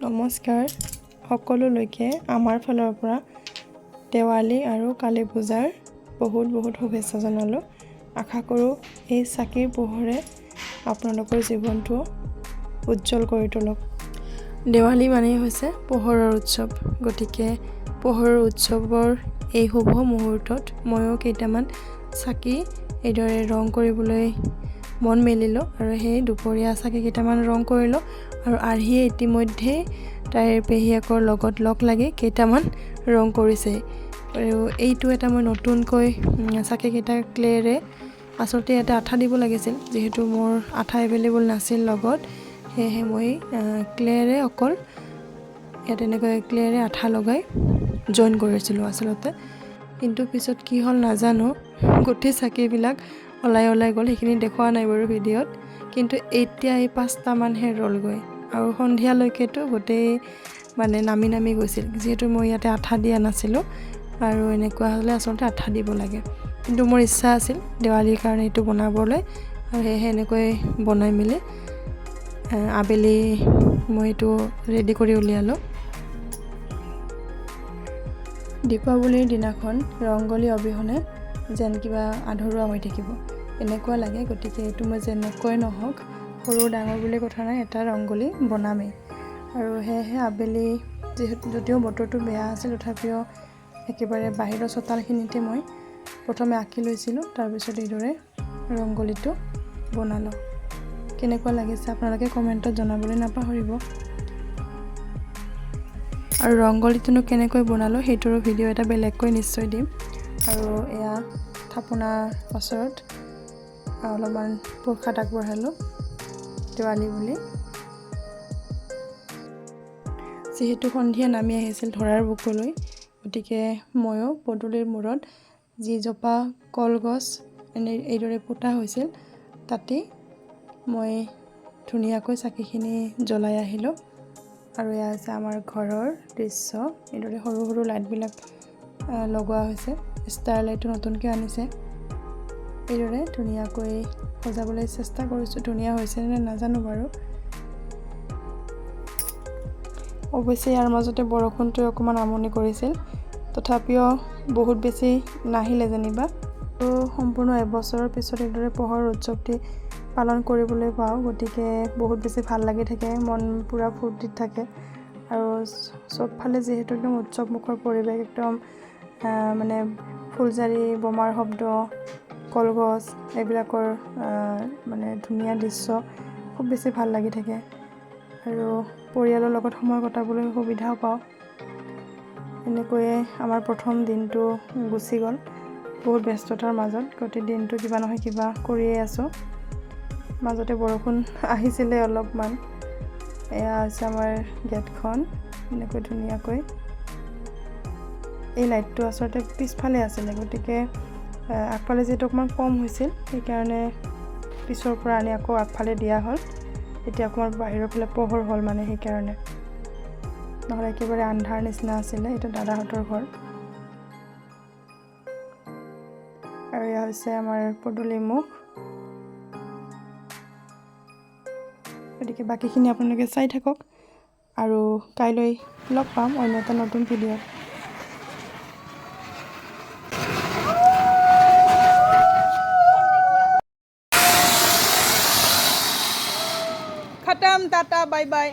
নমস্কাৰ সকলোলৈকে আমাৰ ফালৰ পৰা দেৱালী আৰু কালী পূজাৰ বহুত শুভেচ্ছা জনালোঁ। আশা কৰোঁ এই চাকিৰ পোহৰে আপোনালোকৰ জীৱনটো উজ্জ্বল কৰি তোলক। দেৱালী মানেই হৈছে পোহৰৰ উৎসৱ, গতিকে পোহৰৰ উৎসৱৰ এই শুভ মুহূৰ্তত ময়ো কেইটামান চাকি এইদৰে ৰং কৰিবলৈ মন মেলিলোঁ আৰু সেই দুপৰীয়া চাকি কেইটামান ৰং কৰিলোঁ আৰু আৰ্হিয়ে ইতিমধ্যে তাইৰ পেহীয়েকৰ লগত লগ লাগি কেইটামান ৰং কৰিছে। আৰু এইটো এটা মই নতুনকৈ চাকিকেইটা ক্লেৰে, আচলতে ইয়াতে আঠা দিব লাগিছিল, যিহেতু মোৰ আঠা এভেইলেবল নাছিল লগত, সেয়েহে মই ক্লেৰে অকল ইয়াত এনেকৈ ক্লেৰে আঠা লগাই জইন কৰিছিলোঁ আচলতে। কিন্তু পিছত কি হ'ল নাজানো, গোটেই চাকিবিলাক ওলাই গ'ল। সেইখিনি দেখুওৱা নাই বাৰু ভিডিঅ'ত, কিন্তু এতিয়া এই 5টামানহে ৰ'লগৈ আৰু সন্ধিয়ালৈকেতো গোটেই নামি গৈছিল, যিহেতু মই ইয়াতে আঠা দিয়া নাছিলোঁ। আৰু এনেকুৱা হ'লে আচলতে আঠা দিব লাগে, কিন্তু মোৰ ইচ্ছা আছিল দেৱালীৰ কাৰণে এইটো বনাবলৈ, আৰু সেয়েহে এনেকৈ বনাই মেলি আবেলি মই এইটো ৰেডি কৰি উলিয়ালোঁ। দীপাৱলীৰ দিনাখন ৰংগলী অবিহনে যেন কিবা আধৰুৱা হৈ থাকিব এনেকুৱা লাগে। গতিকে এইটো মই যেনেকৈ নহওক, সৰু ডাঙৰ বুলি কথা নাই, এটা ৰংগলী বনামেই। আৰু সেয়েহে আবেলি যদিও বতৰটো বেয়া আছিল, তথাপিও একেবাৰে বাহিৰৰ চোতালখিনিতে মই প্ৰথমে আঁকি লৈছিলোঁ, তাৰপিছত এইদৰে ৰংগলীটো বনালোঁ। কেনেকুৱা লাগিছে আপোনালোকে কমেণ্টত জনাবলৈ নাপাহৰিব। আৰু ৰংগলীটোনো কেনেকৈ বনালোঁ সেইটোৰো ভিডিঅ' এটা বেলেগকৈ নিশ্চয় দিম। আৰু এয়া থাপনাৰ ওচৰত অলপমান প্ৰসাদ আগবঢ়ালোঁ দেৱালী বুলি। যিহেতু সন্ধিয়া নামি আহিছিল ধৰাৰ বুকুলৈ, গতিকে ময়ো পদূলিৰ মূৰত যিজোপা কলগছ এইদৰে পোতা হৈছিল, তাতেই মই ধুনীয়াকৈ চাকিখিনি জ্বলাই আহিলোঁ। আৰু এয়া হৈছে আমাৰ ঘৰৰ দৃশ্য। এইদৰে সৰু লাইটবিলাক লগোৱা হৈছে, ষ্টাৰ লাইটটো নতুনকৈ আনিছে। এইদৰে ধুনীয়াকৈ সজাবলৈ চেষ্টা কৰিছোঁ, ধুনীয়া হৈছে নে নাজানো বাৰু। অৱশ্যে ইয়াৰ মাজতে বৰষুণটোৱে অকণমান আমনি কৰিছিল, তথাপিও বহুত বেছি নাহিলে যেনিবা। আৰু সম্পূৰ্ণ এবছৰৰ পিছত এইদৰে পোহৰৰ উৎসৱটি পালন কৰিবলৈ পাওঁ, গতিকে বহুত বেছি ভাল লাগি থাকে, মন পূৰা ফূৰ্তিত থাকে। আৰু চবফালে যিহেতু একদম উৎসৱমুখৰ পৰিৱেশ, একদম ফুলজাৰি, বোমাৰ শব্দ, কলগছ এইবিলাকৰ ধুনীয়া দৃশ্য খুব বেছি ভাল লাগি থাকে। আৰু পৰিয়ালৰ লগত সময় কটাবলৈ সুবিধাও পাওঁ। এনেকৈয়ে আমাৰ প্ৰথম দিনটো গুচি গ'ল বহুত ব্যস্ততাৰ মাজত। গোটেই দিনটো কিবা নহয় কিবা কৰিয়ে আছোঁ। মাজতে বৰষুণ আহিছিলে অলপমান। এয়া হৈছে আমাৰ গেটখন, এনেকৈ ধুনীয়াকৈ। এই লাইটটো আচলতে পিছফালে আছিলে, গতিকে আগফালে যিহেতু অকণমান কম হৈছিল, সেইকাৰণে পিছৰ পৰা আনি আকৌ আগফালে দিয়া হ'ল। এতিয়া অকণমান বাহিৰৰ ফালে পোহৰ হ'ল সেইকাৰণে, নহ'লে একেবাৰে আন্ধাৰ নিচিনা আছিলে। এইটো দাদাহঁতৰ ঘৰ। আৰু এয়া হৈছে আমাৰ পদূলি মুখ। গতিকে বাকীখিনি আপোনালোকে চাই থাকক, আৰু কাইলৈ লগ পাম অন্য এটা নতুন ভিডিঅ'ত। खत्म, टाटा, बाय बाय।